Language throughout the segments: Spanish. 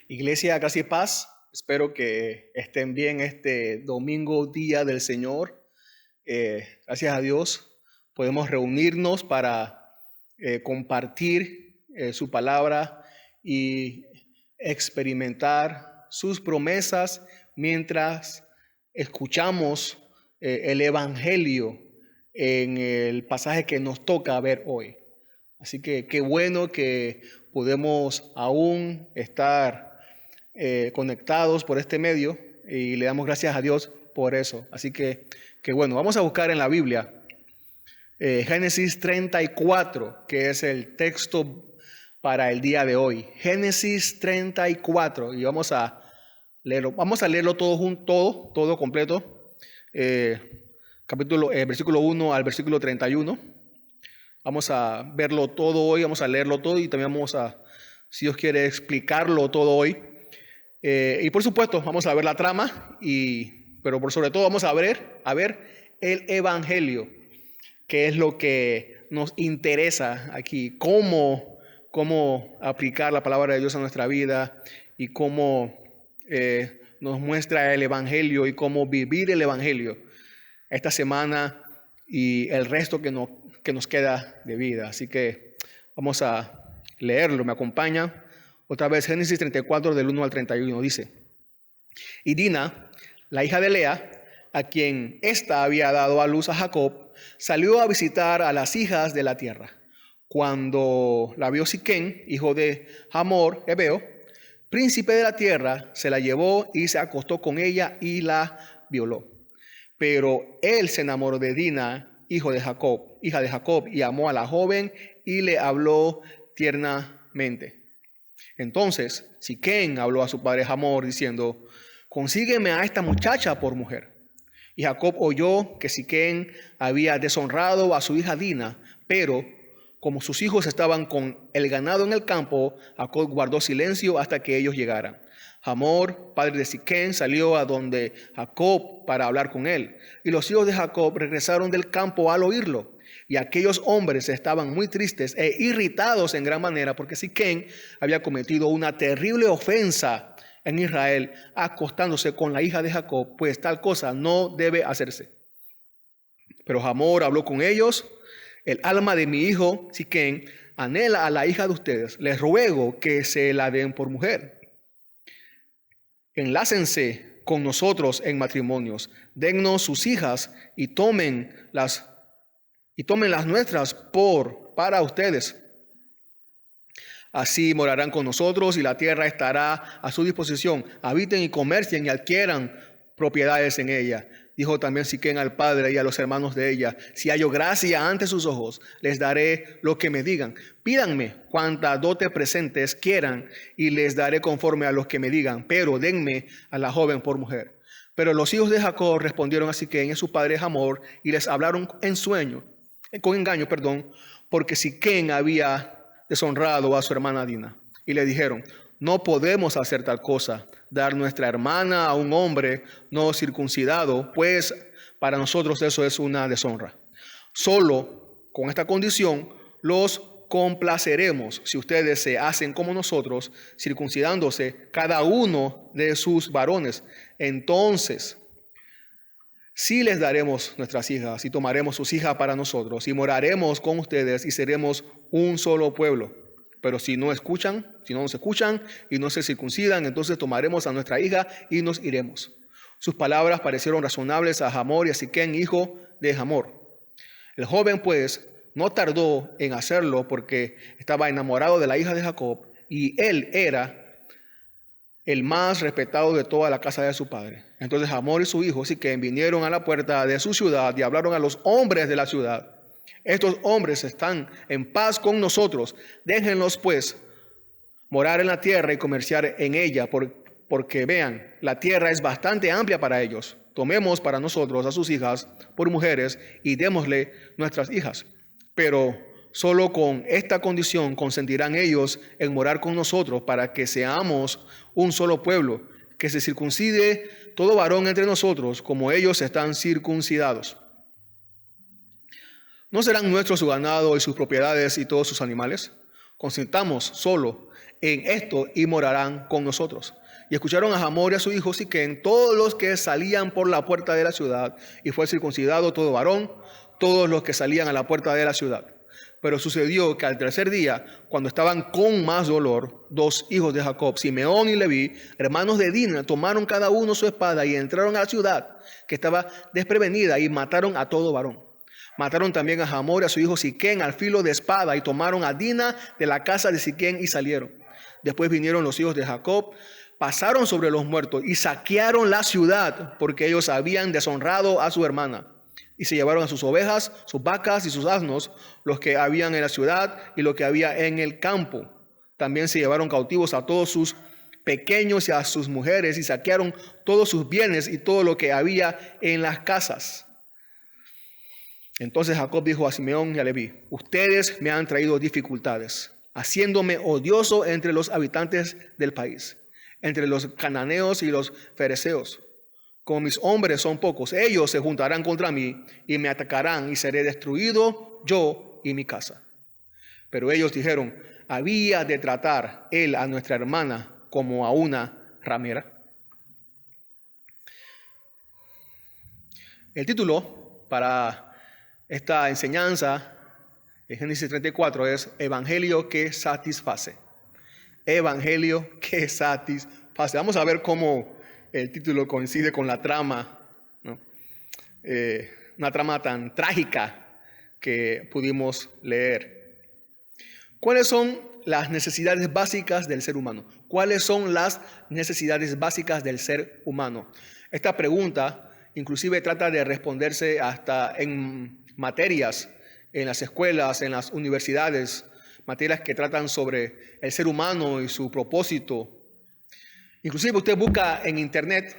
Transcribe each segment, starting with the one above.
Iglesia, gracia y paz. Espero que estén bien este domingo, día del Señor. Gracias a Dios podemos reunirnos para compartir su palabra y experimentar sus promesas mientras escuchamos el Evangelio en el pasaje que nos toca ver hoy. Así que qué bueno que podemos aún estar conectados por este medio y le damos gracias a Dios por eso. Así que bueno, vamos a buscar en la Biblia Génesis 34, que es el texto para el día de hoy. Génesis 34, y vamos a leerlo todo junto, todo completo. Versículo 1 al versículo 31. Vamos a verlo todo hoy, vamos a leerlo todo y también vamos a, si Dios quiere, explicarlo todo hoy. Y por supuesto, vamos a ver la trama, pero por sobre todo vamos a ver el Evangelio, que es lo que nos interesa aquí, cómo aplicar la palabra de Dios a nuestra vida y cómo nos muestra el Evangelio y cómo vivir el Evangelio esta semana y el resto que nos queda de vida. Así que vamos a leerlo. Me acompaña otra vez Génesis 34 del 1 al 31. Dice: Y Dina, la hija de Lea, a quien ésta había dado a luz a Jacob, salió a visitar a las hijas de la tierra. Cuando la vio Siquén, hijo de Hamor, Hebeo, príncipe de la tierra, se la llevó y se acostó con ella y la violó. Pero él se enamoró de Dina, hija de Jacob, y amó a la joven y le habló tiernamente. Entonces Siquén habló a su padre Hamor diciendo: consígueme a esta muchacha por mujer. Y Jacob oyó que Siquén había deshonrado a su hija Dina, pero como sus hijos estaban con el ganado en el campo, Jacob guardó silencio hasta que ellos llegaran. Hamor, padre de Siquén, salió a donde Jacob para hablar con él. Y los hijos de Jacob regresaron del campo al oírlo. Y aquellos hombres estaban muy tristes e irritados en gran manera porque Siquén había cometido una terrible ofensa en Israel, acostándose con la hija de Jacob, pues tal cosa no debe hacerse. Pero Hamor habló con ellos: el alma de mi hijo Siquén anhela a la hija de ustedes. Les ruego que se la den por mujer. Enlácense con nosotros en matrimonios, dennos sus hijas y tomen las nuestras para ustedes. Así morarán con nosotros y la tierra estará a su disposición. Habiten y comercien y adquieran propiedades en ella. Dijo también Siquén al padre y a los hermanos de ella: si hallo gracia ante sus ojos, les daré lo que me digan. Pídanme cuanta dote presentes quieran y les daré conforme a los que me digan, pero denme a la joven por mujer. Pero los hijos de Jacob respondieron a Siquén y a su padre Hamor y les hablaron con engaño, porque Siquén había deshonrado a su hermana Dina. Y le dijeron: no podemos hacer tal cosa, dar nuestra hermana a un hombre no circuncidado, pues para nosotros eso es una deshonra. Solo con esta condición los complaceremos si ustedes se hacen como nosotros, circuncidándose cada uno de sus varones. Entonces sí les daremos nuestras hijas y tomaremos sus hijas para nosotros y moraremos con ustedes y seremos un solo pueblo. Pero si no nos escuchan y no se circuncidan, entonces tomaremos a nuestra hija y nos iremos. Sus palabras parecieron razonables a Hamor y a Siquén, hijo de Hamor. El joven pues no tardó en hacerlo porque estaba enamorado de la hija de Jacob y él era el más respetado de toda la casa de su padre. Entonces Hamor y su hijo Siquén vinieron a la puerta de su ciudad y hablaron a los hombres de la ciudad: estos hombres están en paz con nosotros, déjenlos pues morar en la tierra y comerciar en ella, porque vean, la tierra es bastante amplia para ellos. Tomemos para nosotros a sus hijas por mujeres y démosle nuestras hijas. Pero solo con esta condición consentirán ellos en morar con nosotros, para que seamos un solo pueblo, que se circuncide todo varón entre nosotros, como ellos están circuncidados. ¿No serán nuestros su ganado y sus propiedades y todos sus animales? Consintamos solo en esto y morarán con nosotros. Y escucharon a Hamor y a su hijo Siquem, todos los que salían por la puerta de la ciudad, y fue circuncidado todo varón, todos los que salían a la puerta de la ciudad. Pero sucedió que al tercer día, cuando estaban con más dolor, dos hijos de Jacob, Simeón y Leví, hermanos de Dina, tomaron cada uno su espada y entraron a la ciudad, que estaba desprevenida, y mataron a todo varón. Mataron también a Hamor y a su hijo Siquem al filo de espada, y tomaron a Dina de la casa de Siquem y salieron. Después vinieron los hijos de Jacob, pasaron sobre los muertos y saquearon la ciudad, porque ellos habían deshonrado a su hermana. Y se llevaron a sus ovejas, sus vacas y sus asnos, los que habían en la ciudad y lo que había en el campo. También se llevaron cautivos a todos sus pequeños y a sus mujeres, y saquearon todos sus bienes y todo lo que había en las casas. Entonces Jacob dijo a Simeón y a Leví: ustedes me han traído dificultades, haciéndome odioso entre los habitantes del país, entre los cananeos y los fereceos. Como mis hombres son pocos, ellos se juntarán contra mí y me atacarán, y seré destruido yo y mi casa. Pero ellos dijeron: ¿había de tratar él a nuestra hermana como a una ramera? El título para esta enseñanza en Génesis 34 es Evangelio que satisface. Evangelio que satisface. Vamos a ver cómo el título coincide con la trama, ¿no? Una trama tan trágica que pudimos leer. ¿Cuáles son las necesidades básicas del ser humano? ¿Cuáles son las necesidades básicas del ser humano? Esta pregunta inclusive trata de responderse hasta en materias, en las escuelas, en las universidades, materias que tratan sobre el ser humano y su propósito. Inclusive usted busca en internet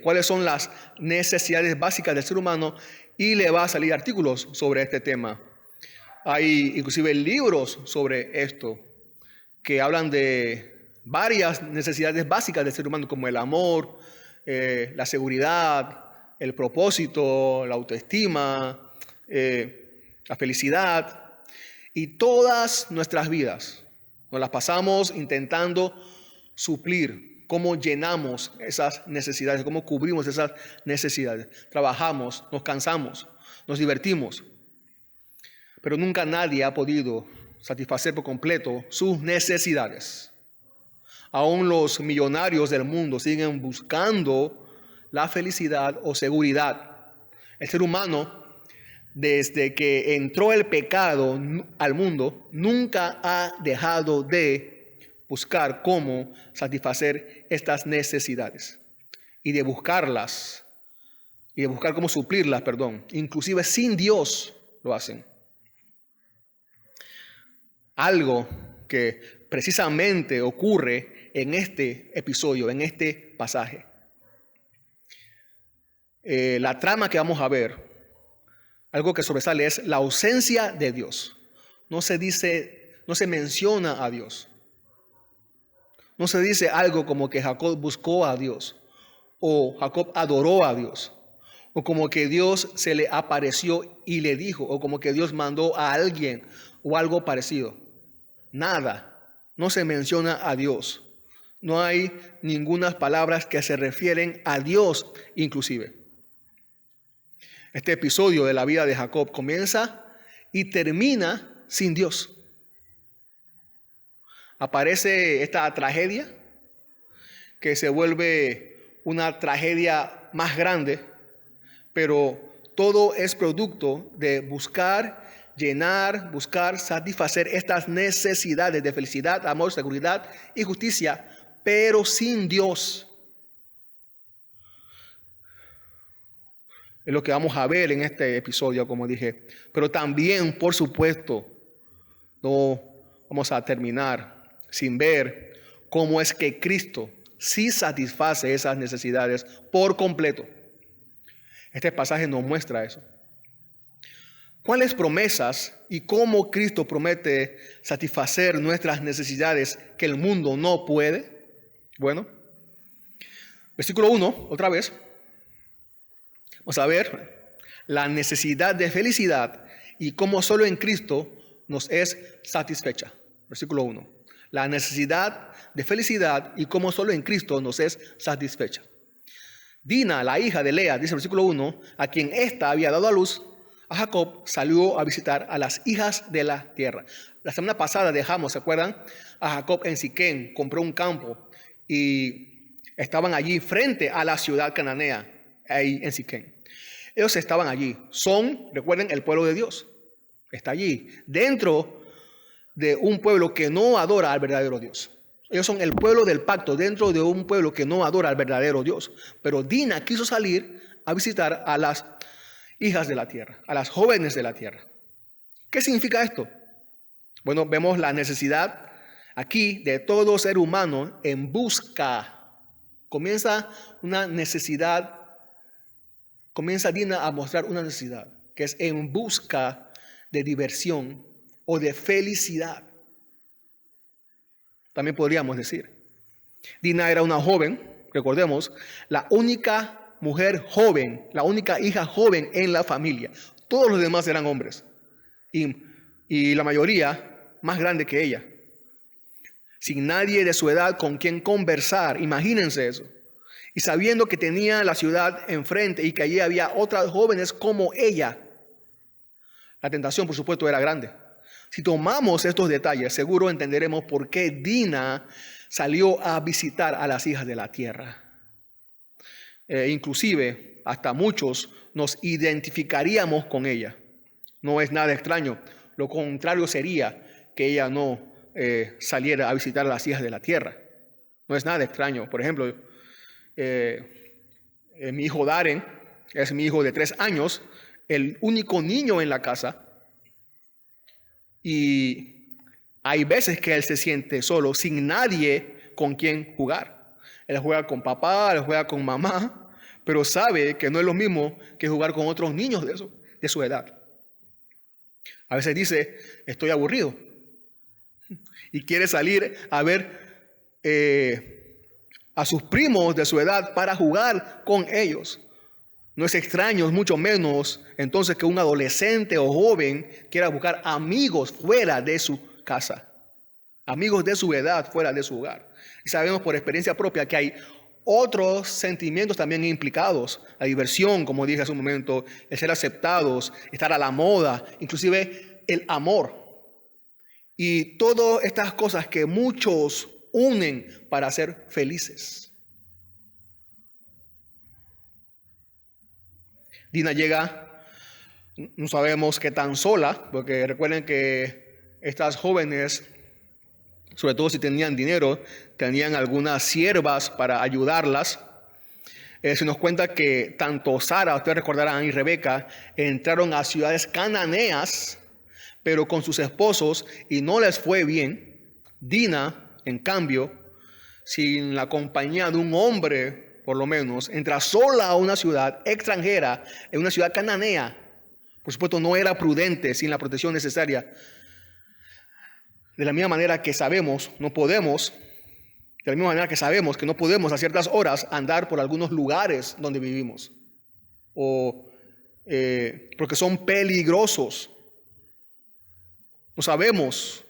cuáles son las necesidades básicas del ser humano y le va a salir artículos sobre este tema. Hay inclusive libros sobre esto que hablan de varias necesidades básicas del ser humano, como el amor, la seguridad, el propósito, la autoestima, la felicidad. Y todas nuestras vidas nos las pasamos intentando suplir, cómo llenamos esas necesidades, cómo cubrimos esas necesidades. Trabajamos, nos cansamos, nos divertimos, pero nunca nadie ha podido satisfacer por completo sus necesidades. Aún los millonarios del mundo siguen buscando la felicidad o seguridad. El ser humano, desde que entró el pecado al mundo, nunca ha dejado de buscar cómo satisfacer estas necesidades y de buscarlas y de buscar cómo suplirlas, inclusive sin Dios lo hacen. Algo que precisamente ocurre en este episodio, en este pasaje. La trama que vamos a ver, algo que sobresale es la ausencia de Dios. No se menciona a Dios. No se dice algo como que Jacob buscó a Dios, o Jacob adoró a Dios, o como que Dios se le apareció y le dijo, o como que Dios mandó a alguien o algo parecido. Nada, no se menciona a Dios. No hay ninguna palabras que se refieren a Dios inclusive. Este episodio de la vida de Jacob comienza y termina sin Dios. Aparece esta tragedia que se vuelve una tragedia más grande, pero todo es producto de buscar, llenar, buscar, satisfacer estas necesidades de felicidad, amor, seguridad y justicia, pero sin Dios. Es lo que vamos a ver en este episodio, como dije. Pero también, por supuesto, no vamos a terminar sin ver cómo es que Cristo sí satisface esas necesidades por completo. Este pasaje nos muestra eso. ¿Cuáles promesas y cómo Cristo promete satisfacer nuestras necesidades que el mundo no puede? Bueno, versículo 1, otra vez. Vamos a ver la necesidad de felicidad y cómo solo en Cristo nos es satisfecha. Versículo 1. la necesidad de felicidad y cómo solo en Cristo nos es satisfecha. Dina, la hija de Lea, dice el versículo 1, a quien ésta había dado a luz a Jacob, salió a visitar a las hijas de la tierra. La semana pasada dejamos, ¿se acuerdan? A Jacob en Siquén, compró un campo y estaban allí frente a la ciudad cananea, ahí en Siquén. Ellos estaban allí, recuerden, el pueblo de Dios. Está allí, dentro de un pueblo que no adora al verdadero Dios. Ellos son el pueblo del pacto, dentro de un pueblo que no adora al verdadero Dios. Pero Dina quiso salir a visitar a las hijas de la tierra, a las jóvenes de la tierra. ¿Qué significa esto? Bueno, vemos la necesidad aquí de todo ser humano en busca. Comienza Dina a mostrar una necesidad, que es en busca de diversión o de felicidad. También podríamos decir. Dina era una joven, recordemos, la única mujer joven, la única hija joven en la familia. Todos los demás eran hombres. Y la mayoría más grande que ella. Sin nadie de su edad con quien conversar. Imagínense eso. Y sabiendo que tenía la ciudad enfrente y que allí había otras jóvenes como ella. La tentación, por supuesto, era grande. Si tomamos estos detalles, seguro entenderemos por qué Dina salió a visitar a las hijas de la tierra. Inclusive, hasta muchos nos identificaríamos con ella. No es nada extraño. Lo contrario sería que ella no saliera a visitar a las hijas de la tierra. No es nada extraño. Por ejemplo, mi hijo Darren es mi hijo de 3 años, el único niño en la casa. Y hay veces que él se siente solo, sin nadie con quien jugar. Él juega con papá, él juega con mamá, pero sabe que no es lo mismo que jugar con otros niños de su edad. A veces dice, estoy aburrido. Y quiere salir a ver a sus primos de su edad para jugar con ellos. No es extraño, mucho menos entonces que un adolescente o joven quiera buscar amigos fuera de su casa. Amigos de su edad fuera de su hogar. Y sabemos por experiencia propia que hay otros sentimientos también implicados. La diversión, como dije hace un momento, el ser aceptados, estar a la moda, inclusive el amor. Y todas estas cosas que muchos unen para ser felices. Dina llega, no sabemos qué tan sola, porque recuerden que estas jóvenes, sobre todo si tenían dinero, tenían algunas siervas para ayudarlas. Se nos cuenta que tanto Sara, ustedes recordarán, y Rebeca entraron a ciudades cananeas, pero con sus esposos, y no les fue bien. Dina, en cambio, sin la compañía de un hombre, por lo menos, entra sola a una ciudad extranjera, en una ciudad cananea. Por supuesto, no era prudente sin la protección necesaria. De la misma manera que sabemos, no podemos, de la misma manera que sabemos que no podemos a ciertas horas andar por algunos lugares donde vivimos, porque son peligrosos. No sabemos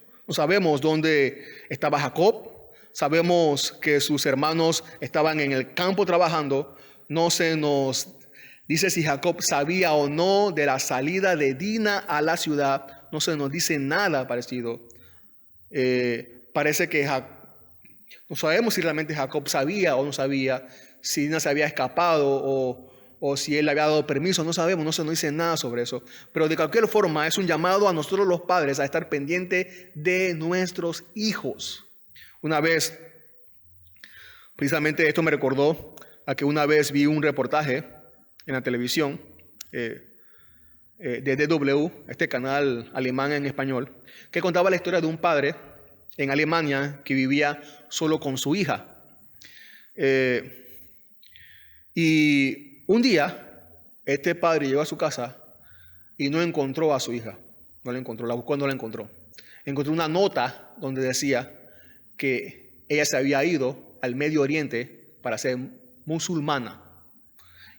dónde estaba Jacob. Sabemos que sus hermanos estaban en el campo trabajando. No se nos dice si Jacob sabía o no de la salida de Dina a la ciudad. No se nos dice nada parecido. Parece que no sabemos si realmente Jacob sabía o no sabía, si Dina se había escapado o si él le había dado permiso. No sabemos, no se nos dice nada sobre eso. Pero de cualquier forma es un llamado a nosotros los padres a estar pendientes de nuestros hijos. Una vez, precisamente esto me recordó a que una vez vi un reportaje en la televisión de DW, este canal alemán en español, que contaba la historia de un padre en Alemania que vivía solo con su hija. Y un día, este padre llegó a su casa y no encontró a su hija. No la encontró, la buscó, no la encontró. Encontró una nota donde decía que ella se había ido al Medio Oriente para ser musulmana.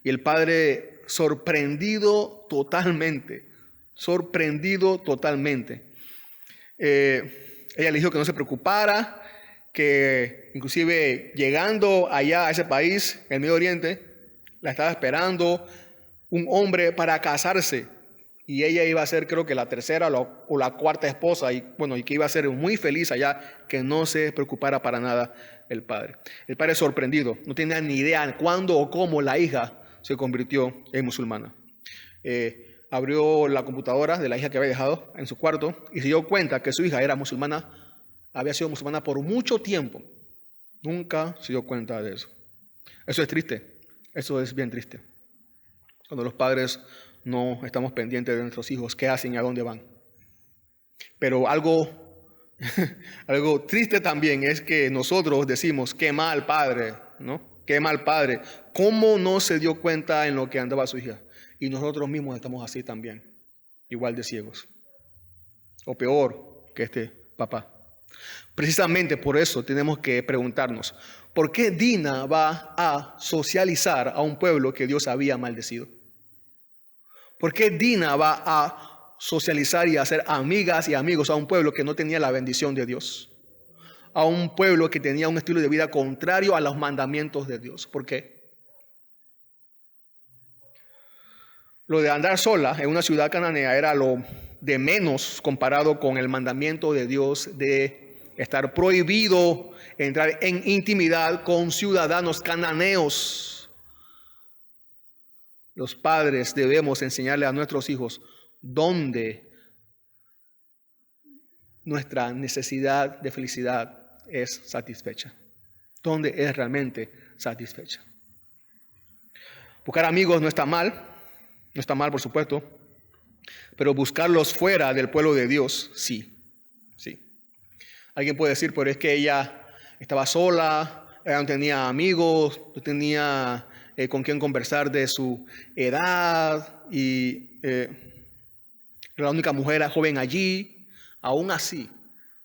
Y el padre sorprendido totalmente. Ella le dijo que no se preocupara, que inclusive llegando allá a ese país, el Medio Oriente, la estaba esperando un hombre para casarse. Y ella iba a ser, creo que la tercera o la cuarta esposa, y que iba a ser muy feliz allá, que no se preocupara para nada el padre. El padre sorprendido, no tenía ni idea cuándo o cómo la hija se convirtió en musulmana. Abrió la computadora de la hija que había dejado en su cuarto y se dio cuenta que su hija era musulmana, había sido musulmana por mucho tiempo. Nunca se dio cuenta de eso. Eso es triste, eso es bien triste. Cuando los padres no estamos pendientes de nuestros hijos, qué hacen y a dónde van. Pero algo triste también es que nosotros decimos, qué mal padre, ¿no? Qué mal padre. ¿Cómo no se dio cuenta en lo que andaba su hija? Y nosotros mismos estamos así también, igual de ciegos. O peor que este papá. Precisamente por eso tenemos que preguntarnos, ¿por qué Dina va a socializar a un pueblo que Dios había maldecido? ¿Por qué Dina va a socializar y a hacer amigas y amigos a un pueblo que no tenía la bendición de Dios? A un pueblo que tenía un estilo de vida contrario a los mandamientos de Dios. ¿Por qué? Lo de andar sola en una ciudad cananea era lo de menos comparado con el mandamiento de Dios de estar prohibido entrar en intimidad con ciudadanos cananeos. Los padres debemos enseñarle a nuestros hijos dónde nuestra necesidad de felicidad es satisfecha, dónde es realmente satisfecha. Buscar amigos no está mal por supuesto, pero buscarlos fuera del pueblo de Dios, sí. Alguien puede decir, pero es que ella estaba sola, ella no tenía amigos, no tenía con quién conversar de su edad y era la única mujer joven allí. Aún así,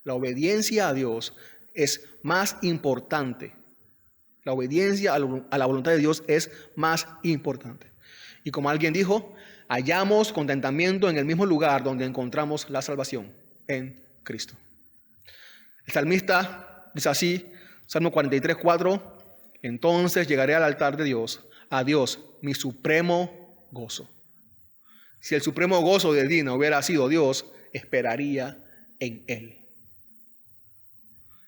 la obediencia a Dios es más importante. La obediencia a la voluntad de Dios es más importante. Y como alguien dijo, hallamos contentamiento en el mismo lugar donde encontramos la salvación, en Cristo. El salmista dice así, Salmo 43:4, entonces llegaré al altar de Dios, a Dios, mi supremo gozo. Si el supremo gozo de Dina hubiera sido Dios, esperaría en Él.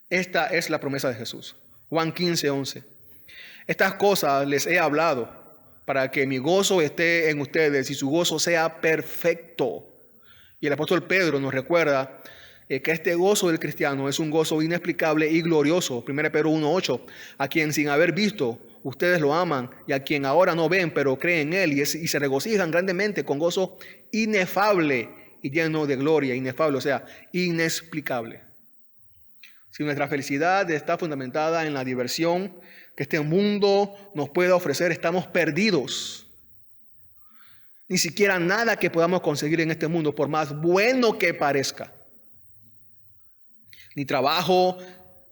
Esta es la promesa de Jesús. Juan 15:11. Estas cosas les he hablado para que mi gozo esté en ustedes y su gozo sea perfecto. Y el apóstol Pedro nos recuerda que este gozo del cristiano es un gozo inexplicable y glorioso. 1 Pedro 1:8, a quien sin haber visto ustedes lo aman y a quien ahora no ven pero creen en él y se regocijan grandemente con gozo inefable y lleno de gloria. Inefable, o sea, inexplicable. Si nuestra felicidad está fundamentada en la diversión que este mundo nos pueda ofrecer, estamos perdidos. Ni siquiera nada que podamos conseguir en este mundo, por más bueno que parezca, ni trabajo,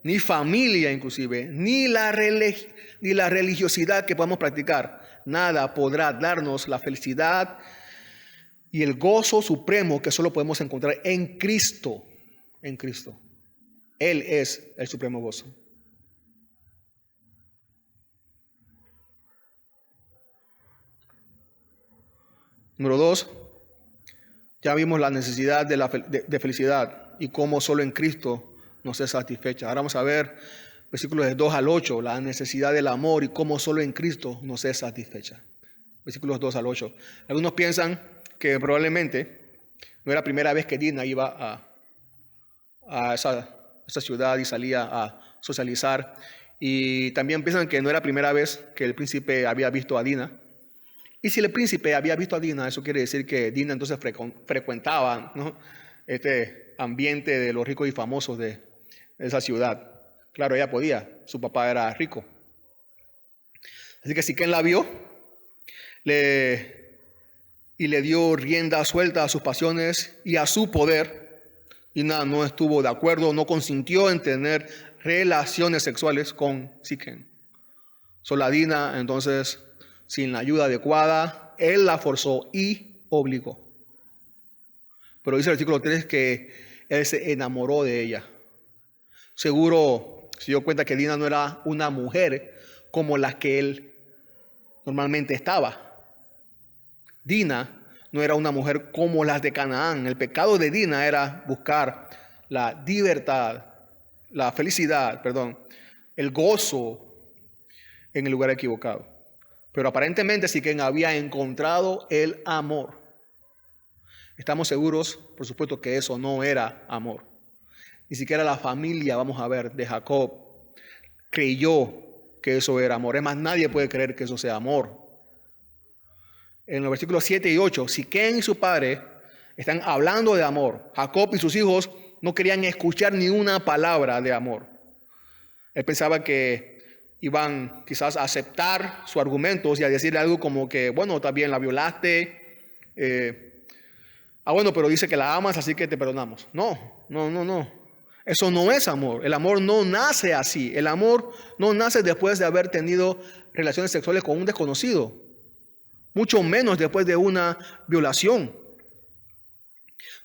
ni familia inclusive, ni la religiosidad que podamos practicar, nada podrá darnos la felicidad y el gozo supremo que solo podemos encontrar en Cristo. En Cristo. Él es el supremo gozo. Número 2, ya vimos la necesidad de felicidad y cómo solo en Cristo nos es satisfecha. Ahora vamos a ver versículos de 2 al 8, la necesidad del amor y cómo solo en Cristo nos es satisfecha. Versículos 2 al 8. Algunos piensan que probablemente no era la primera vez que Dina iba a esa ciudad y salía a socializar. Y también piensan que no era la primera vez que el príncipe había visto a Dina. Y si el príncipe había visto a Dina, eso quiere decir que Dina entonces frecuentaba, ¿no?, este ambiente de los ricos y famosos de esa ciudad. Claro, ella podía, su papá era rico. Así que Siquén la vio y le dio rienda suelta a sus pasiones y a su poder. Dina no estuvo de acuerdo, no consintió en tener relaciones sexuales con Siquén. Solo Dina, entonces, sin la ayuda adecuada, él la forzó y obligó. Pero dice el versículo 3 que él se enamoró de ella. Seguro se dio cuenta que Dina no era una mujer como la que él normalmente estaba. Dina no era una mujer como las de Canaán. El pecado de Dina era buscar la libertad, la felicidad, el gozo en el lugar equivocado. Pero aparentemente Siquem había encontrado el amor. Estamos seguros, por supuesto, que eso no era amor. Ni siquiera la familia, vamos a ver, de Jacob creyó que eso era amor. Es más, nadie puede creer que eso sea amor. En los versículos 7 y 8, Siquem y su padre están hablando de amor. Jacob y sus hijos no querían escuchar ni una palabra de amor. Él pensaba que iban quizás a aceptar sus argumentos y a decirle algo como que, bueno, también la violaste. Bueno, pero dice que la amas, así que te perdonamos. No. Eso no es amor. El amor no nace así. El amor no nace después de haber tenido relaciones sexuales con un desconocido. Mucho menos después de una violación.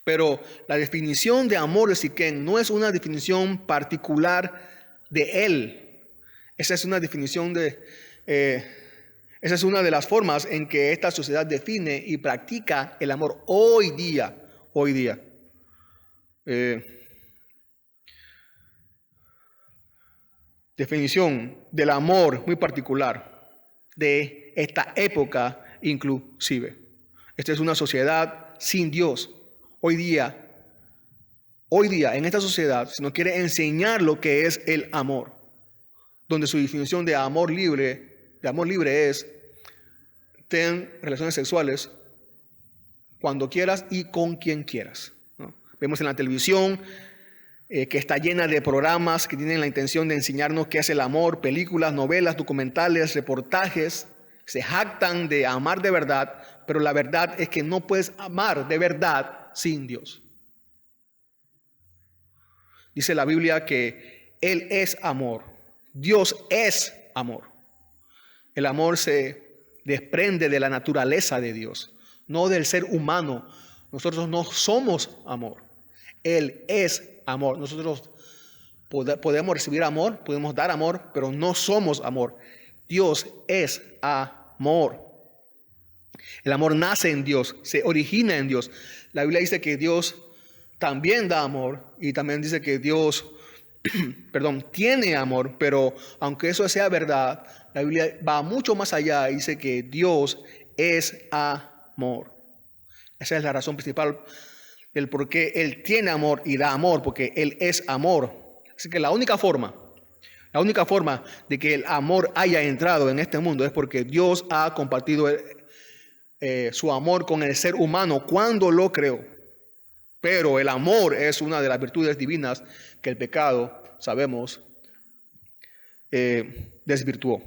Pero la definición de amor de Siquem no es una definición particular de él. Esa es una definición esa es una de las formas en que esta sociedad define y practica el amor hoy día. Definición del amor muy particular de esta época inclusive. Esta es una sociedad sin Dios. Hoy día, en esta sociedad, se nos quiere enseñar lo que es el amor, donde su definición de amor libre es: ten relaciones sexuales cuando quieras y con quien quieras, ¿no? Vemos en la televisión que está llena de programas que tienen la intención de enseñarnos qué es el amor, películas, novelas, documentales, reportajes. Se jactan de amar de verdad, pero la verdad es que no puedes amar de verdad sin Dios. Dice la Biblia que Él es amor. Dios es amor. El amor se desprende de la naturaleza de Dios, no del ser humano. Nosotros no somos amor. Él es amor. Nosotros podemos recibir amor, podemos dar amor, pero no somos amor. Dios es amor. El amor nace en Dios, se origina en Dios. La Biblia dice que Dios también da amor y también dice que Dios, tiene amor, pero aunque eso sea verdad, la Biblia va mucho más allá y dice que Dios es amor. Esa es la razón principal del por qué Él tiene amor y da amor, porque Él es amor. Así que la única forma de que el amor haya entrado en este mundo es porque Dios ha compartido su amor con el ser humano cuando lo creó. Pero el amor es una de las virtudes divinas que el pecado, sabemos, desvirtuó.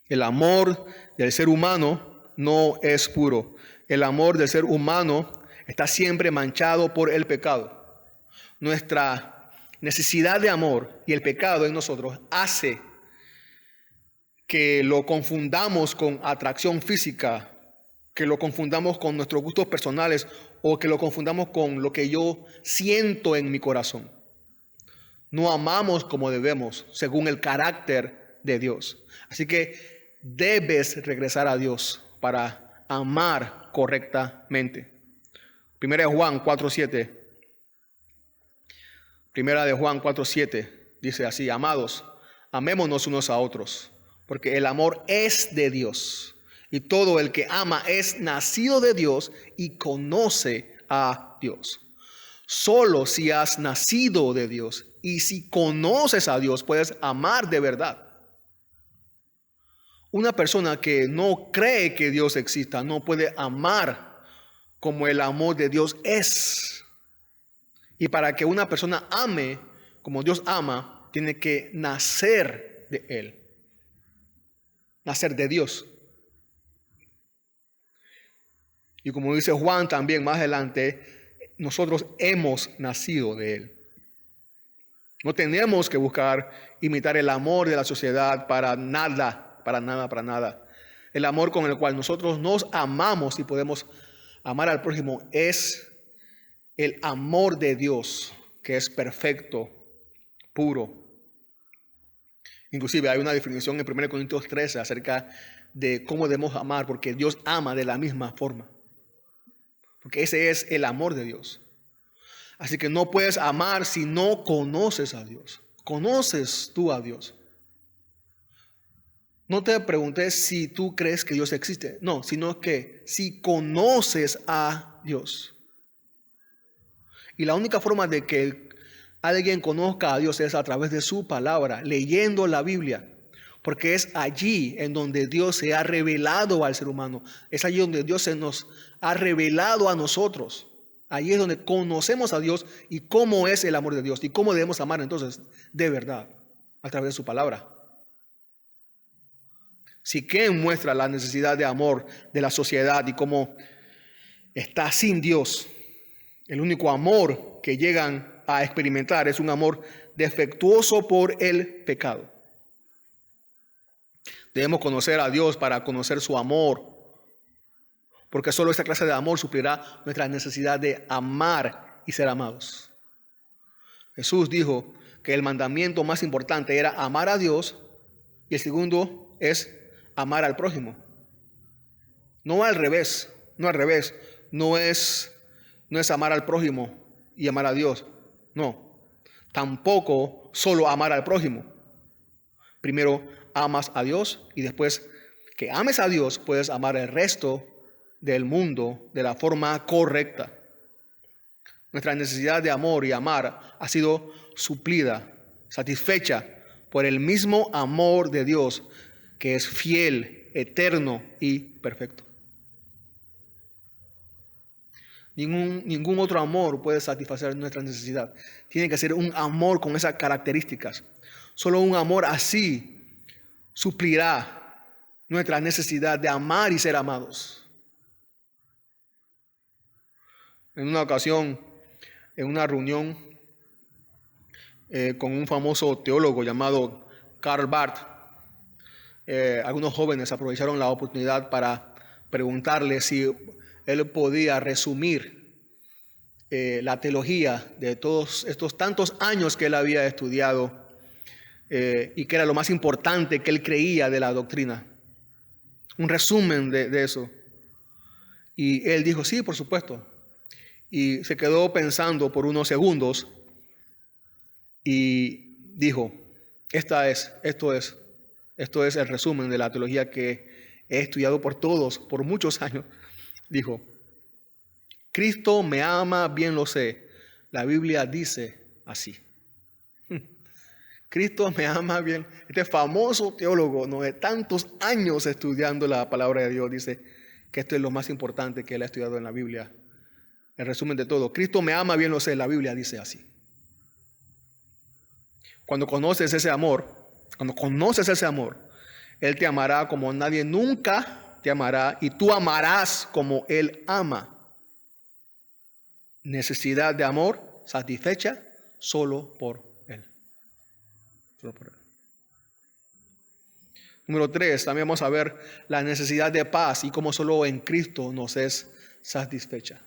El amor del ser humano no es puro. El amor del ser humano está siempre manchado por el pecado. Nuestra necesidad de amor y el pecado en nosotros hace que lo confundamos con atracción física, que lo confundamos con nuestros gustos personales o que lo confundamos con lo que yo siento en mi corazón. No amamos como debemos, según el carácter de Dios. Así que debes regresar a Dios para amar correctamente. Primera de Juan 4:7. Primera de Juan 4:7 dice así: amados, amémonos unos a otros, porque el amor es de Dios. Y todo el que ama es nacido de Dios y conoce a Dios. Solo si has nacido de Dios y si conoces a Dios, puedes amar de verdad. Una persona que no cree que Dios exista no puede amar como el amor de Dios es. Y para que una persona ame como Dios ama, tiene que nacer de Él. Nacer de Dios. Y como dice Juan también más adelante, nosotros hemos nacido de Él. No tenemos que buscar imitar el amor de la sociedad para nada. El amor con el cual nosotros nos amamos y podemos amar al prójimo es el amor de Dios, que es perfecto puro. Inclusive hay una definición en 1 Corintios 13 acerca de cómo debemos amar, porque Dios ama de la misma forma. Porque ese es el amor de Dios. Así que no puedes amar si no conoces a Dios. ¿Conoces tú a Dios? No te pregunté si tú crees que Dios existe. No, sino que si conoces a Dios. Y la única forma de que alguien conozca a Dios es a través de su palabra, leyendo la Biblia. Porque es allí en donde Dios se ha revelado al ser humano. Es allí donde Dios se nos ha revelado a nosotros. Allí es donde conocemos a Dios y cómo es el amor de Dios y cómo debemos amar entonces de verdad a través de su palabra. Siquem muestra la necesidad de amor de la sociedad y cómo está sin Dios. El único amor que llegan a experimentar es un amor defectuoso por el pecado. Debemos conocer a Dios para conocer su amor, porque solo esta clase de amor suplirá nuestra necesidad de amar y ser amados. Jesús dijo que el mandamiento más importante era amar a Dios y el segundo es amar al prójimo. No al revés, no es amar al prójimo y amar a Dios. No, tampoco solo amar al prójimo. Primero amas a Dios y después que ames a Dios puedes amar el resto del mundo de la forma correcta. Nuestra necesidad de amor y amar ha sido suplida, satisfecha por el mismo amor de Dios que es fiel, eterno y perfecto. Ningún otro amor puede satisfacer nuestra necesidad. Tiene que ser un amor con esas características. Solo un amor así suplirá nuestra necesidad de amar y ser amados. En una ocasión, en una reunión con un famoso teólogo llamado Karl Barth, algunos jóvenes aprovecharon la oportunidad para preguntarle si él podía resumir la teología de todos estos tantos años que él había estudiado y que era lo más importante que él creía de la doctrina. Un resumen de eso. Y él dijo, sí, por supuesto. Y se quedó pensando por unos segundos y dijo, esto es el resumen de la teología que he estudiado por muchos años. Dijo, Cristo me ama, bien lo sé. La Biblia dice así. Cristo me ama bien. Este famoso teólogo, ¿no?, de tantos años estudiando la palabra de Dios, dice que esto es lo más importante que él ha estudiado en la Biblia. El resumen de todo. Cristo me ama, bien lo sé. La Biblia dice así. Cuando conoces ese amor, Él te amará como nadie nunca te amará y tú amarás como Él ama. Necesidad de amor satisfecha solo por Él. Número 3, también vamos a ver la necesidad de paz y cómo solo en Cristo nos es satisfecha.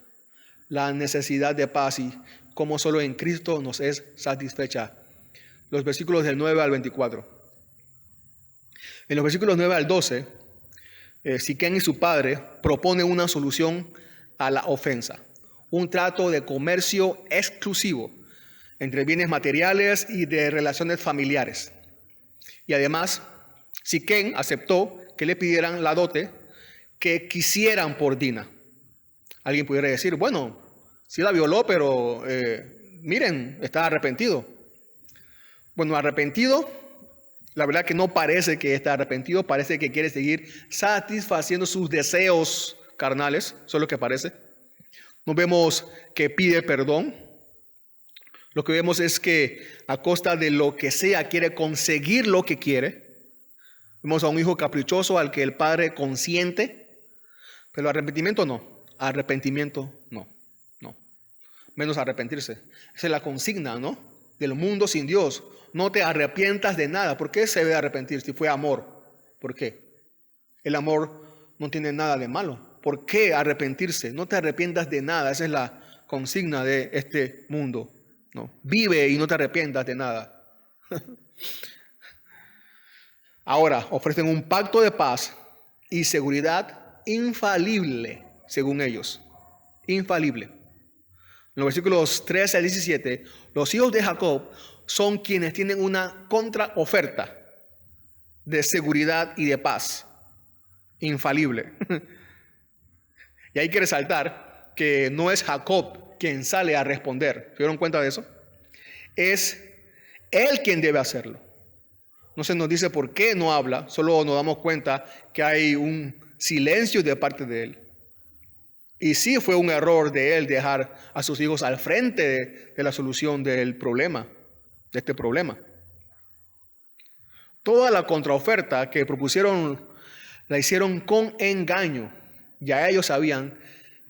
La necesidad de paz y cómo solo en Cristo nos es satisfecha. Los versículos del 9 al 24. En los versículos 9 al 12, Siquem y su padre proponen una solución a la ofensa. Un trato de comercio exclusivo entre bienes materiales y de relaciones familiares. Y además, Siquem aceptó que le pidieran la dote que quisieran por Dina. Alguien pudiera decir, bueno, sí la violó, pero miren, está arrepentido. Bueno, arrepentido, la verdad que no parece que está arrepentido, parece que quiere seguir satisfaciendo sus deseos carnales, eso es lo que parece. No vemos que pide perdón. Lo que vemos es que a costa de lo que sea quiere conseguir lo que quiere. Vemos a un hijo caprichoso al que el padre consiente, pero arrepentimiento no. Menos arrepentirse. Esa es la consigna, ¿no?, del mundo sin Dios. No te arrepientas de nada. ¿Por qué se debe arrepentir si fue amor? ¿Por qué? El amor no tiene nada de malo. ¿Por qué arrepentirse? No te arrepientas de nada. Esa es la consigna de este mundo, ¿no? Vive y no te arrepientas de nada. Ahora ofrecen un pacto de paz y seguridad infalible, según ellos. Infalible. En los versículos 13 al 17, los hijos de Jacob son quienes tienen una contraoferta de seguridad y de paz. Infalible. Y hay que resaltar que no es Jacob quien sale a responder. ¿Se dieron cuenta de eso? Es él quien debe hacerlo. No se nos dice por qué no habla, solo nos damos cuenta que hay un silencio de parte de él. Y sí fue un error de él dejar a sus hijos al frente de la solución del problema, de este problema. Toda la contraoferta que propusieron la hicieron con engaño. Ya ellos sabían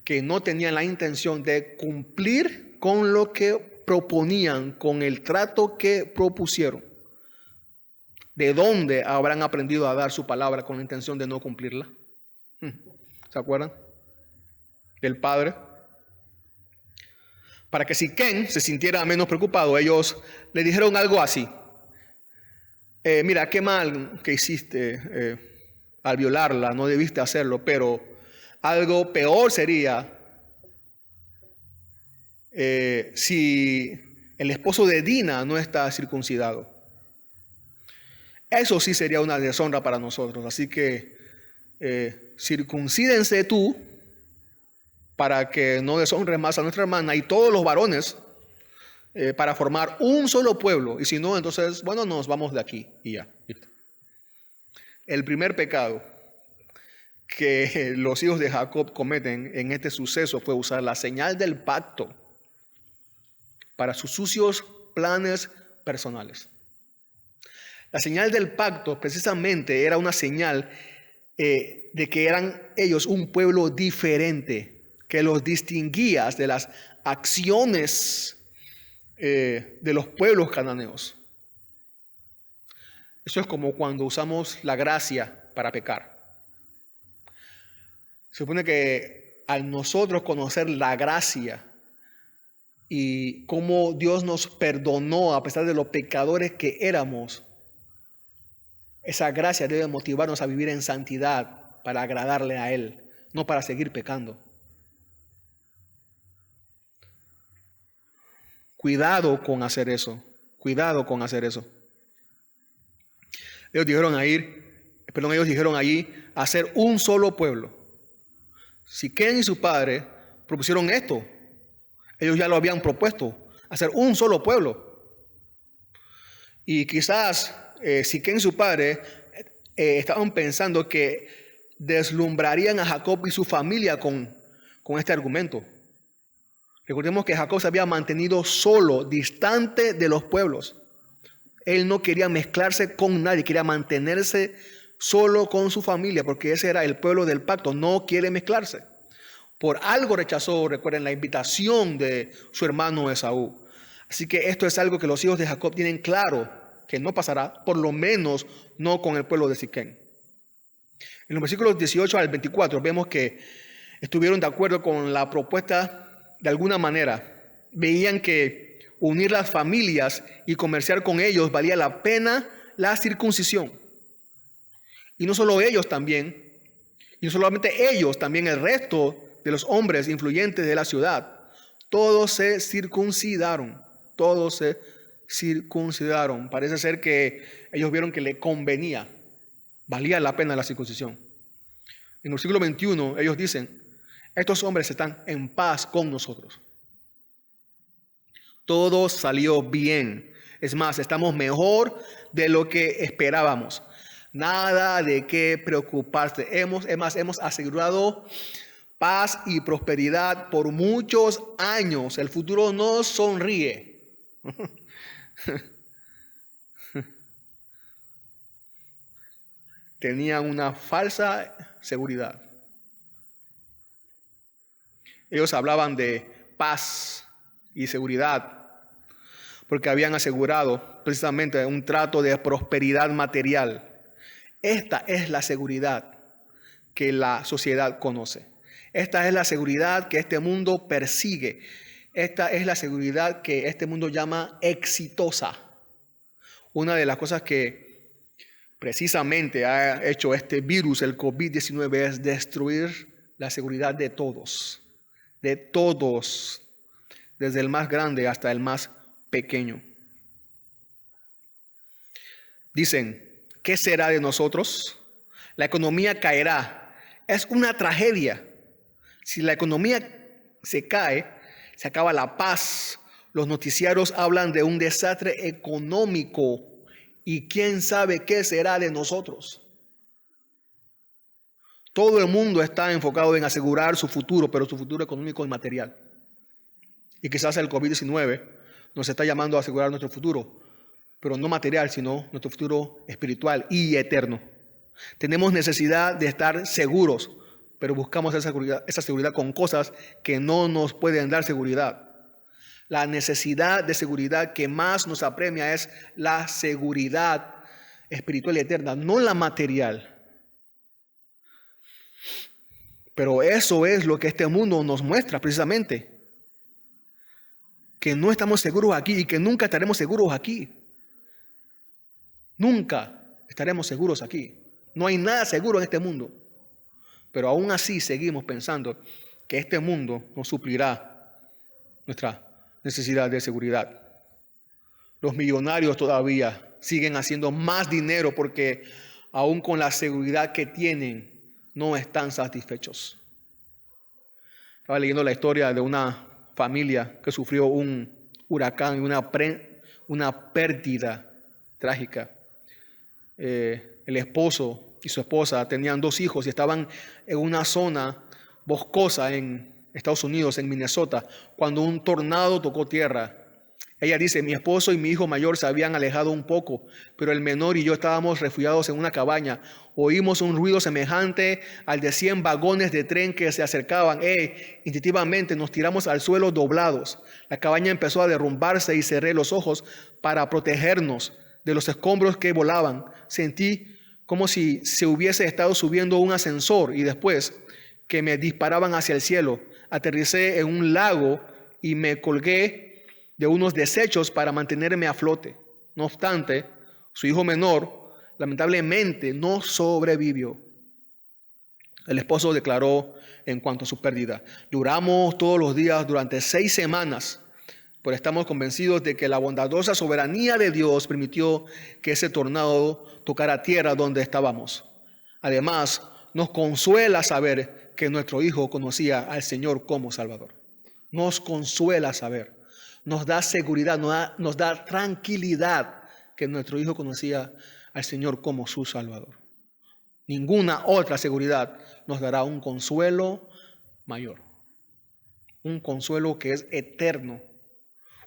que no tenían la intención de cumplir con lo que proponían, con el trato que propusieron. ¿De dónde habrán aprendido a dar su palabra con la intención de no cumplirla? ¿Se acuerdan? Del padre. Para que Siquem se sintiera menos preocupado, ellos le dijeron algo así. Mira, qué mal que hiciste al violarla, no debiste hacerlo, pero algo peor sería si el esposo de Dina no está circuncidado. Eso sí sería una deshonra para nosotros. Así que circuncídense tú para que no deshonren más a nuestra hermana y todos los varones para formar un solo pueblo. Y si no, entonces, bueno, nos vamos de aquí y ya. El primer pecado que los hijos de Jacob cometen en este suceso fue usar la señal del pacto para sus sucios planes personales. La señal del pacto precisamente era una señal de que eran ellos un pueblo diferente, que los distinguía de las acciones de los pueblos cananeos. Eso es como cuando usamos la gracia para pecar. Se supone que al nosotros conocer la gracia y cómo Dios nos perdonó a pesar de los pecadores que éramos, esa gracia debe motivarnos a vivir en santidad para agradarle a Él, no para seguir pecando. Cuidado con hacer eso. Cuidado con hacer eso. Ellos dijeron allí hacer un solo pueblo. Siquem y su padre propusieron esto. Ellos ya lo habían propuesto, hacer un solo pueblo. Y quizás Siquem y su padre estaban pensando que deslumbrarían a Jacob y su familia con este argumento. Recordemos que Jacob se había mantenido solo, distante de los pueblos. Él no quería mezclarse con nadie, quería mantenerse solo con su familia, porque ese era el pueblo del pacto, no quiere mezclarse. Por algo rechazó, recuerden, la invitación de su hermano Esaú. Así que esto es algo que los hijos de Jacob tienen claro, que no pasará, por lo menos no con el pueblo de Siquem. En los versículos 18 al 24 vemos que estuvieron de acuerdo con la propuesta de alguna manera. Veían que unir las familias y comerciar con ellos valía la pena la circuncisión. Y no solo ellos también, y no solamente ellos, también el resto de los hombres influyentes de la ciudad, todos se circuncidaron, todos se circuncidaron. Parece ser que ellos vieron que le convenía, valía la pena la circuncisión. En el siglo 21 ellos dicen, estos hombres están en paz con nosotros. Todo salió bien. Es más, estamos mejor de lo que esperábamos. Nada de qué preocuparse. Hemos asegurado paz y prosperidad por muchos años. El futuro nos sonríe. Tenían una falsa seguridad. Ellos hablaban de paz y seguridad porque habían asegurado precisamente un trato de prosperidad material. Esta es la seguridad que la sociedad conoce. Esta es la seguridad que este mundo persigue. Esta es la seguridad que este mundo llama exitosa. Una de las cosas que precisamente ha hecho este virus, el COVID-19, es destruir la seguridad de todos, desde el más grande hasta el más pequeño. Dicen, ¿qué será de nosotros? La economía caerá. Es una tragedia. Si la economía se cae, se acaba la paz. Los noticiarios hablan de un desastre económico y quién sabe qué será de nosotros. Todo el mundo está enfocado en asegurar su futuro, pero su futuro económico y material. Y quizás el COVID-19 nos está llamando a asegurar nuestro futuro, pero no material, sino nuestro futuro espiritual y eterno. Tenemos necesidad de estar seguros, pero buscamos esa seguridad con cosas que no nos pueden dar seguridad. La necesidad de seguridad que más nos apremia es la seguridad espiritual y eterna, no la material. Pero eso es lo que este mundo nos muestra precisamente. Que no estamos seguros aquí y que nunca estaremos seguros aquí. Nunca estaremos seguros aquí. No hay nada seguro en este mundo. Pero aún así seguimos pensando que este mundo nos suplirá nuestra necesidad de seguridad. Los millonarios todavía siguen haciendo más dinero porque aún con la seguridad que tienen, no están satisfechos. Estaba leyendo la historia de una familia que sufrió un huracán y una pérdida trágica. El esposo y su esposa tenían 2 hijos y estaban en una zona boscosa en Estados Unidos, en Minnesota, cuando un tornado tocó tierra. Ella dice, mi esposo y mi hijo mayor se habían alejado un poco, pero el menor y yo estábamos refugiados en una cabaña. Oímos un ruido semejante al de 100 vagones de tren que se acercaban. Instintivamente nos tiramos al suelo doblados. La cabaña empezó a derrumbarse y cerré los ojos para protegernos de los escombros que volaban. Sentí como si se hubiese estado subiendo un ascensor y después que me disparaban hacia el cielo. Aterricé en un lago y me colgué de unos desechos para mantenerme a flote. No obstante, su hijo menor lamentablemente no sobrevivió. El esposo declaró en cuanto a su pérdida: lloramos todos los días durante 6 semanas, pero estamos convencidos de que la bondadosa soberanía de Dios permitió que ese tornado tocara tierra donde estábamos. Además, nos consuela saber que nuestro hijo conocía al Señor como Salvador. Nos consuela saber. Nos da seguridad, nos da tranquilidad que nuestro hijo conocía al Señor como su Salvador. Ninguna otra seguridad nos dará un consuelo mayor. Un consuelo que es eterno.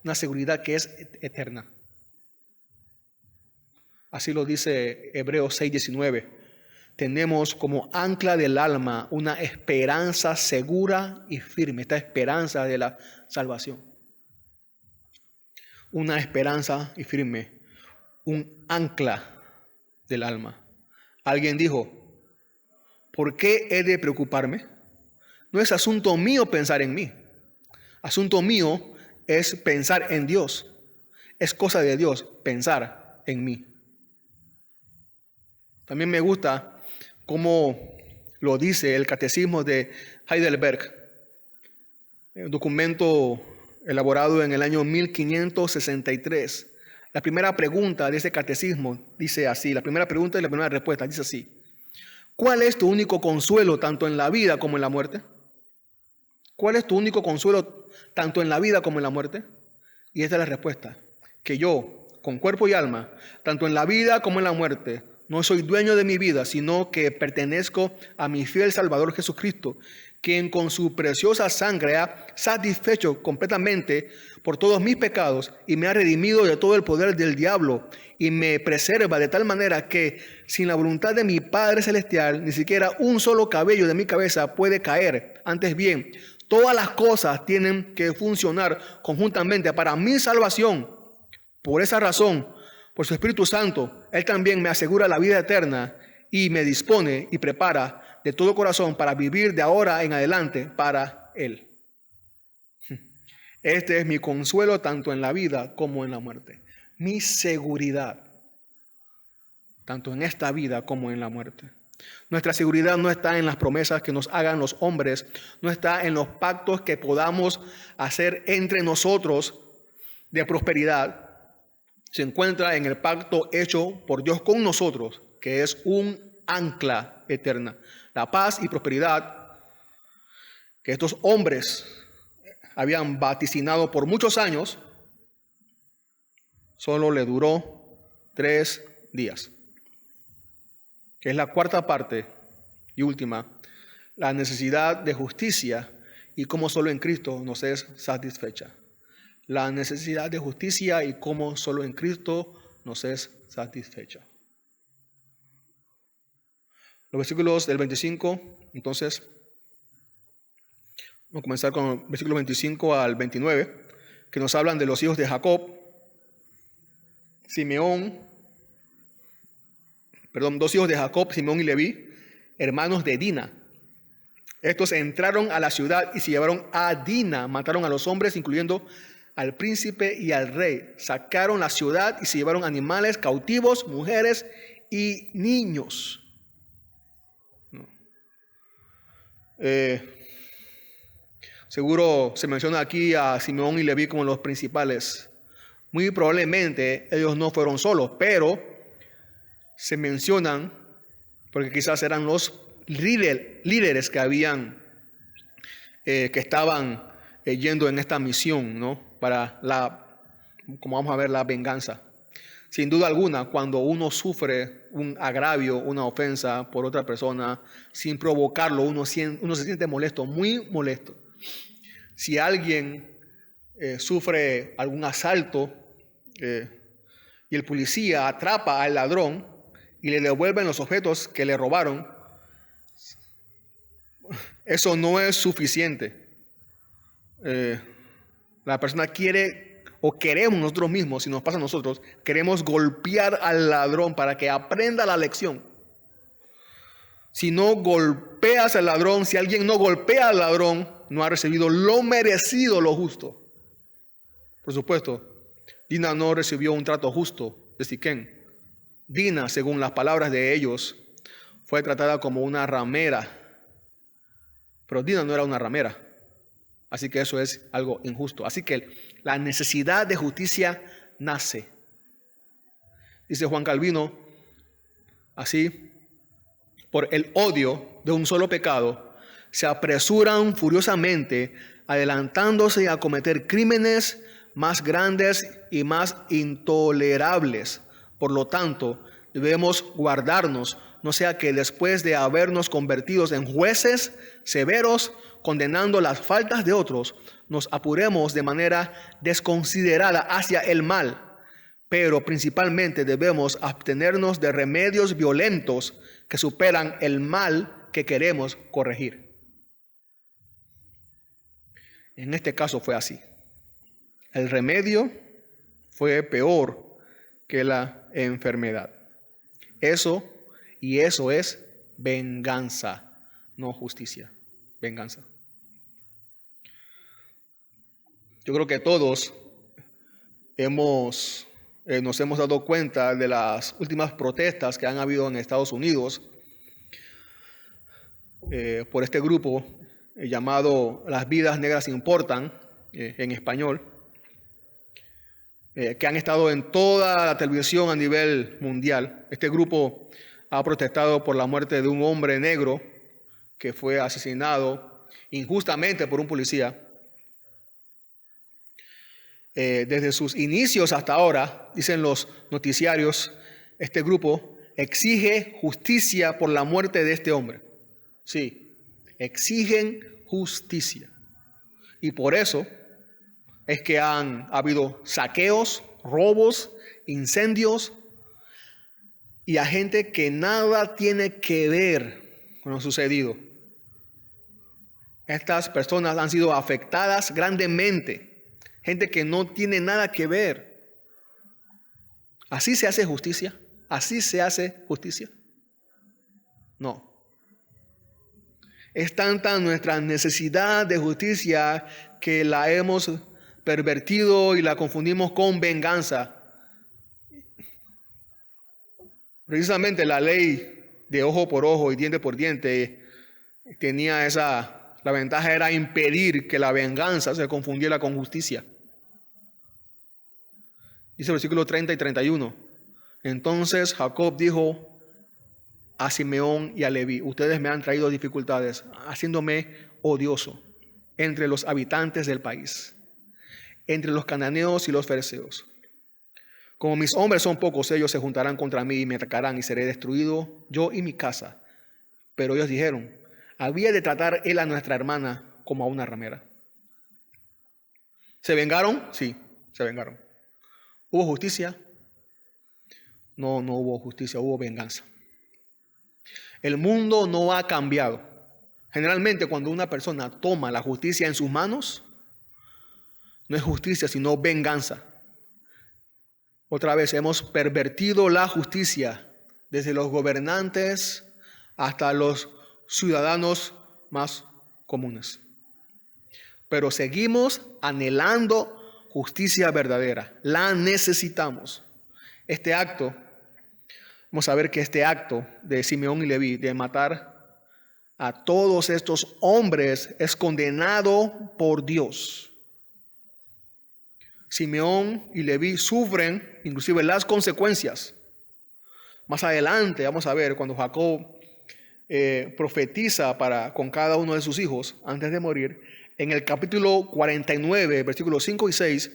Una seguridad que es eterna. Así lo dice Hebreos 6:19. Tenemos como ancla del alma una esperanza segura y firme. Esta esperanza de la salvación. Una esperanza y firme, un ancla del alma. Alguien dijo, ¿por qué he de preocuparme? No es asunto mío pensar en mí. Asunto mío es pensar en Dios. Es cosa de Dios pensar en mí. También me gusta cómo lo dice el Catecismo de Heidelberg, un documento elaborado en el año 1563. La primera pregunta de ese catecismo dice así, la primera pregunta y la primera respuesta dice así: ¿cuál es tu único consuelo tanto en la vida como en la muerte? ¿Cuál es tu único consuelo tanto en la vida como en la muerte? Y esta es la respuesta: que yo, con cuerpo y alma, tanto en la vida como en la muerte, no soy dueño de mi vida, sino que pertenezco a mi fiel Salvador Jesucristo, quien con su preciosa sangre ha satisfecho completamente por todos mis pecados y me ha redimido de todo el poder del diablo y me preserva de tal manera que sin la voluntad de mi Padre Celestial ni siquiera un solo cabello de mi cabeza puede caer. Antes bien, todas las cosas tienen que funcionar conjuntamente para mi salvación. Por esa razón, por su Espíritu Santo, Él también me asegura la vida eterna y me dispone y prepara de todo corazón para vivir de ahora en adelante para Él. Este es mi consuelo tanto en la vida como en la muerte. Mi seguridad. tanto en esta vida como en la muerte. Nuestra seguridad no está en las promesas que nos hagan los hombres, no está en los pactos que podamos hacer entre nosotros de prosperidad. Se encuentra en el pacto hecho por Dios con nosotros, que es un ancla eterna. La paz y prosperidad que estos hombres habían vaticinado por muchos años, solo le duró 3 días. Que es la cuarta parte y última, la necesidad de justicia y cómo solo en Cristo nos es satisfecha. La necesidad de justicia y cómo solo en Cristo nos es satisfecha. Los versículos del 25, entonces, vamos a comenzar con el versículo 25 al 29, que nos hablan de los hijos de Jacob, dos hijos de Jacob, Simeón y Leví, hermanos de Dina. Estos entraron a la ciudad y se llevaron a Dina, mataron a los hombres, incluyendo al príncipe y al rey. Sacaron la ciudad y se llevaron animales cautivos, mujeres y niños. Seguro se menciona aquí a Simeón y Leví como los principales. Muy probablemente ellos no fueron solos, pero se mencionan porque quizás eran los líderes que habían, que estaban yendo en esta misión, ¿no? Para como vamos a ver, la venganza. Sin duda alguna, cuando uno sufre un agravio, una ofensa por otra persona, sin provocarlo, uno se siente molesto, muy molesto. Si alguien sufre algún asalto y el policía atrapa al ladrón y le devuelven los objetos que le robaron, eso no es suficiente. La persona quiere, o queremos nosotros mismos, si nos pasa a nosotros, queremos golpear al ladrón para que aprenda la lección. Si no golpeas al ladrón, si alguien no golpea al ladrón, no ha recibido lo merecido, lo justo. Por supuesto, Dina no recibió un trato justo de Siquén. Dina, según las palabras de ellos, fue tratada como una ramera. Pero Dina no era una ramera. Así que eso es algo injusto. Así que la necesidad de justicia nace. Dice Juan Calvino, así, por el odio de un solo pecado, se apresuran furiosamente, adelantándose a cometer crímenes más grandes y más intolerables. Por lo tanto, debemos guardarnos, no sea que después de habernos convertido en jueces severos, condenando las faltas de otros, nos apuremos de manera desconsiderada hacia el mal. Pero principalmente debemos abstenernos de remedios violentos que superan el mal que queremos corregir. En este caso fue así. El remedio fue peor que la enfermedad. Eso es venganza, no justicia. Venganza. Yo creo que todos nos hemos dado cuenta de las últimas protestas que han habido en Estados Unidos por este grupo llamado Las Vidas Negras Importan, en español, que han estado en toda la televisión a nivel mundial. Este grupo ha protestado por la muerte de un hombre negro que fue asesinado injustamente por un policía. Desde sus inicios hasta ahora, dicen los noticiarios, este grupo exige justicia por la muerte de este hombre. Sí, exigen justicia. Y por eso es que han habido saqueos, robos, incendios y a gente que nada tiene que ver con lo sucedido. Estas personas han sido afectadas grandemente. Gente que no tiene nada que ver. ¿Así se hace justicia? ¿Así se hace justicia? No. Es tanta nuestra necesidad de justicia que la hemos pervertido y la confundimos con venganza. Precisamente la ley de ojo por ojo y diente por diente tenía la ventaja era impedir que la venganza se confundiera con justicia. Dice el versículo 30 y 31. Entonces Jacob dijo a Simeón y a Leví: ustedes me han traído dificultades, haciéndome odioso entre los habitantes del país, entre los cananeos y los fereceos. Como mis hombres son pocos, ellos se juntarán contra mí y me atacarán y seré destruido yo y mi casa. Pero ellos dijeron: había de tratar él a nuestra hermana como a una ramera. ¿Se vengaron? Sí, se vengaron. ¿Hubo justicia? No, no hubo justicia, hubo venganza. El mundo no ha cambiado. Generalmente cuando una persona toma la justicia en sus manos, no es justicia, sino venganza. Otra vez, hemos pervertido la justicia desde los gobernantes hasta los ciudadanos más comunes. Pero seguimos anhelando justicia verdadera. La necesitamos. Este acto, vamos a ver que este acto de Simeón y Leví de matar a todos estos hombres es condenado por Dios. Simeón y Leví sufren inclusive las consecuencias. Más adelante vamos a ver cuando Jacob profetiza con cada uno de sus hijos antes de morir. En el capítulo 49, versículos 5 y 6,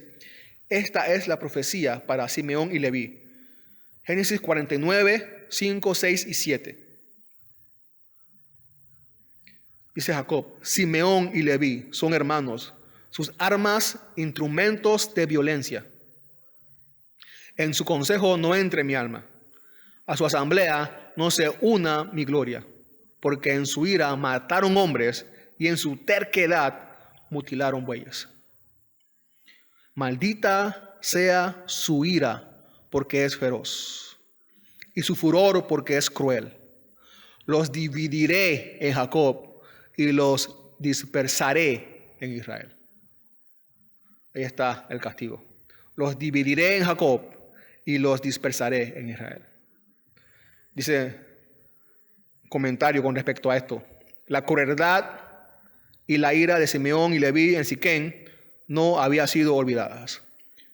esta es la profecía para Simeón y Leví. Génesis 49, 5, 6 y 7. Dice Jacob: Simeón y Leví son hermanos, sus armas instrumentos de violencia. En su consejo no entre mi alma, a su asamblea no se una mi gloria, porque en su ira mataron hombres y en su terquedad mutilaron bueyes. Maldita sea su ira, porque es feroz, y su furor, porque es cruel. Los dividiré en Jacob y los dispersaré en Israel. Ahí está el castigo. Los dividiré en Jacob y los dispersaré en Israel. Dice comentario con respecto a esto: la crueldad y la ira de Simeón y Leví en Siquén no había sido olvidadas.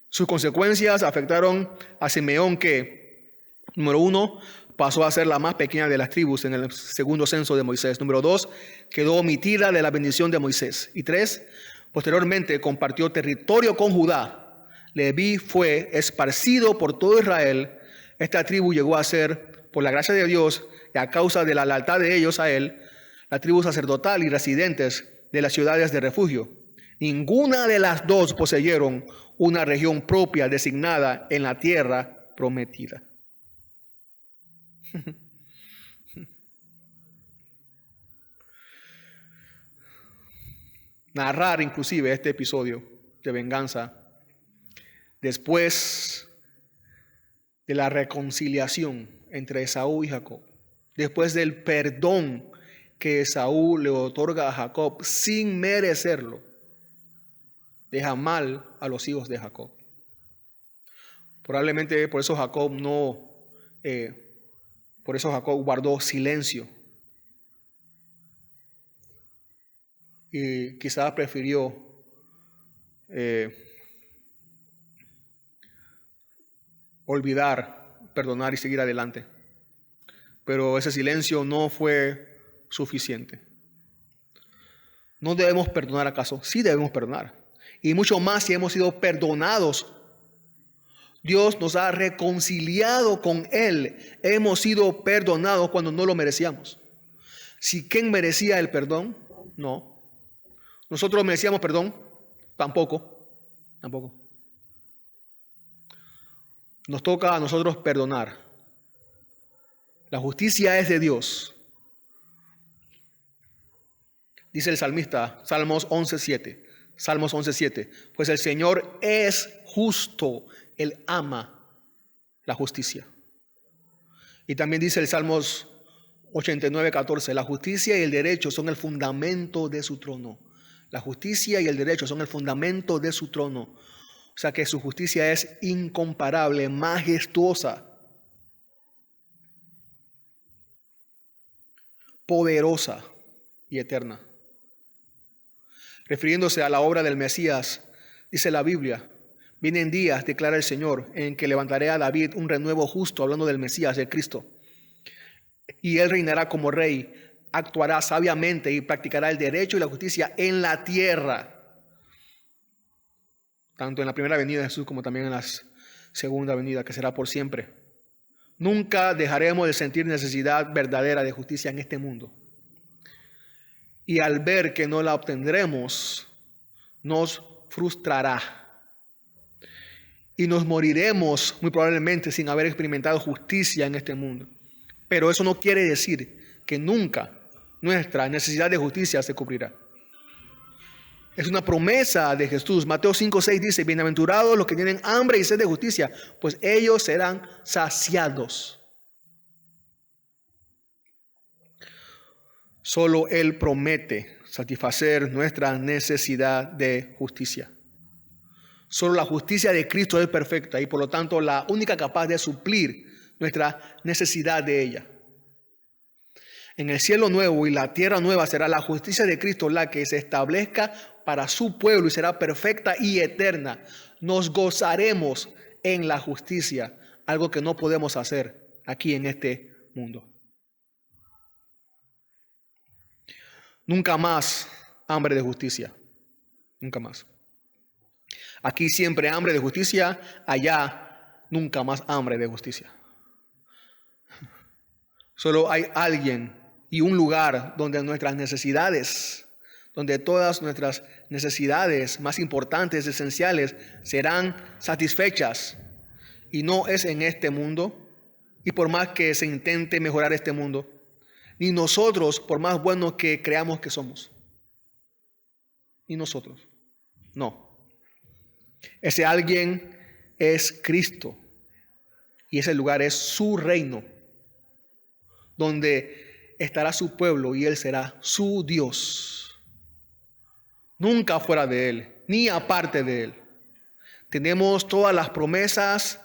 Sus consecuencias afectaron a Simeón, que, número 1, pasó a ser la más pequeña de las tribus en el segundo censo de Moisés. Número 2, quedó omitida de la bendición de Moisés. Y 3, posteriormente compartió territorio con Judá. Leví fue esparcido por todo Israel. Esta tribu llegó a ser, por la gracia de Dios y a causa de la lealtad de ellos a él, la tribu sacerdotal y residentes de las ciudades de refugio. Ninguna de las dos poseyeron una región propia designada en la tierra prometida. Narrar inclusive este episodio de venganza después de la reconciliación entre Esaú y Jacob, después del perdón que Esaú le otorga a Jacob sin merecerlo, deja mal a los hijos de Jacob. Probablemente por eso Jacob guardó silencio y quizás prefirió olvidar, perdonar y seguir adelante. Pero ese silencio no fue suficiente. ¿No debemos perdonar acaso? Sí debemos perdonar. Y mucho más si hemos sido perdonados. Dios nos ha reconciliado con Él. Hemos sido perdonados cuando no lo merecíamos. ¿Si quién merecía el perdón? No. ¿Nosotros merecíamos perdón? Tampoco. Nos toca a nosotros perdonar. La justicia es de Dios. Dice el salmista, Salmos 11:7. Pues el Señor es justo, Él ama la justicia. Y también dice el Salmos 89:14, la justicia y el derecho son el fundamento de su trono. La justicia y el derecho son el fundamento de su trono. O sea que su justicia es incomparable, majestuosa. poderosa y eterna. Refiriéndose a la obra del Mesías, dice la Biblia: vienen días, declara el Señor, en que levantaré a David un renuevo justo, hablando del Mesías, del Cristo. Y él reinará como rey, actuará sabiamente y practicará el derecho y la justicia en la tierra. Tanto en la primera venida de Jesús como también en la segunda venida, que será por siempre. Nunca dejaremos de sentir necesidad verdadera de justicia en este mundo. Y al ver que no la obtendremos, nos frustrará. Y nos moriremos muy probablemente sin haber experimentado justicia en este mundo. Pero eso no quiere decir que nunca nuestra necesidad de justicia se cubrirá. Es una promesa de Jesús. Mateo 5:6 dice: bienaventurados los que tienen hambre y sed de justicia, pues ellos serán saciados. Solo Él promete satisfacer nuestra necesidad de justicia. Solo la justicia de Cristo es perfecta y por lo tanto la única capaz de suplir nuestra necesidad de ella. En el cielo nuevo y la tierra nueva será la justicia de Cristo la que se establezca para su pueblo y será perfecta y eterna. Nos gozaremos en la justicia, algo que no podemos hacer aquí en este mundo. Nunca más hambre de justicia, nunca más. Aquí siempre hambre de justicia, allá nunca más hambre de justicia. Solo hay alguien y un lugar donde nuestras necesidades, donde todas nuestras necesidades más importantes, esenciales, serán satisfechas. Y no es en este mundo, y por más que se intente mejorar este mundo, ni nosotros, por más buenos que creamos que somos. Ni nosotros. No. Ese alguien es Cristo. Y ese lugar es su reino, donde estará su pueblo y Él será su Dios. Nunca fuera de Él, ni aparte de Él. Tenemos todas las promesas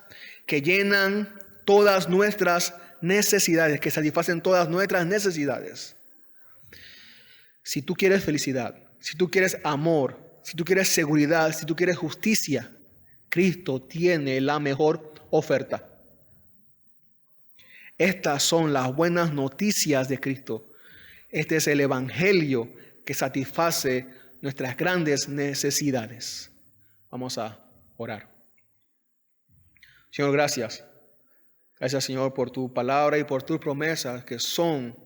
que llenan todas nuestras necesidades, que satisfacen todas nuestras necesidades. Si tú quieres felicidad, si tú quieres amor, si tú quieres seguridad, si tú quieres justicia, Cristo tiene la mejor oferta. Estas son las buenas noticias de Cristo. Este es el evangelio que satisface nuestras grandes necesidades. Vamos a orar. Señor, gracias. Gracias, Señor, por tu palabra y por tus promesas que son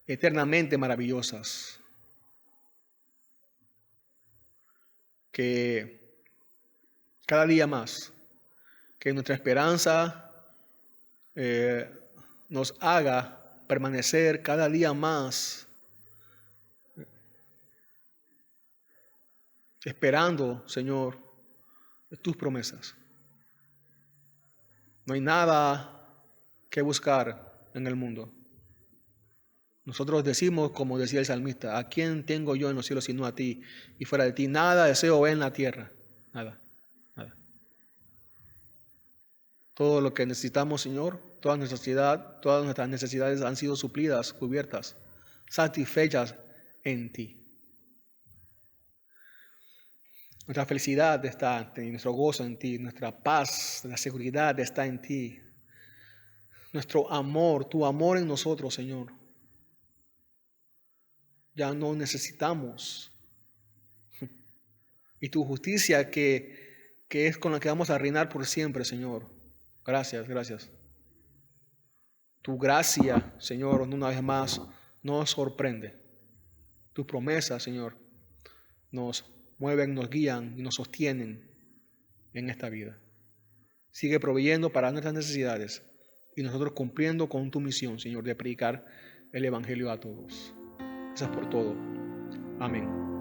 eternamente maravillosas. Que cada día más, que nuestra esperanza nos haga permanecer cada día más esperando, Señor, tus promesas. No hay nada que buscar en el mundo. Nosotros decimos, como decía el salmista: ¿a quién tengo yo en los cielos sino a ti? Y fuera de ti nada deseo ver en la tierra. Nada, nada. Todo lo que necesitamos, Señor, todas nuestras necesidades han sido suplidas, cubiertas, satisfechas en ti. Nuestra felicidad está en ti, nuestro gozo en ti, nuestra paz, la seguridad está en ti. Nuestro amor, tu amor en nosotros, Señor. Ya no necesitamos. Y tu justicia que es con la que vamos a reinar por siempre, Señor. Gracias, gracias. Tu gracia, Señor, una vez más nos sorprende. Tus promesas, Señor, nos mueven, nos guían y nos sostienen en esta vida. Sigue proveyendo para nuestras necesidades y nosotros cumpliendo con tu misión, Señor, de predicar el evangelio a todos. Gracias por todo. Amén.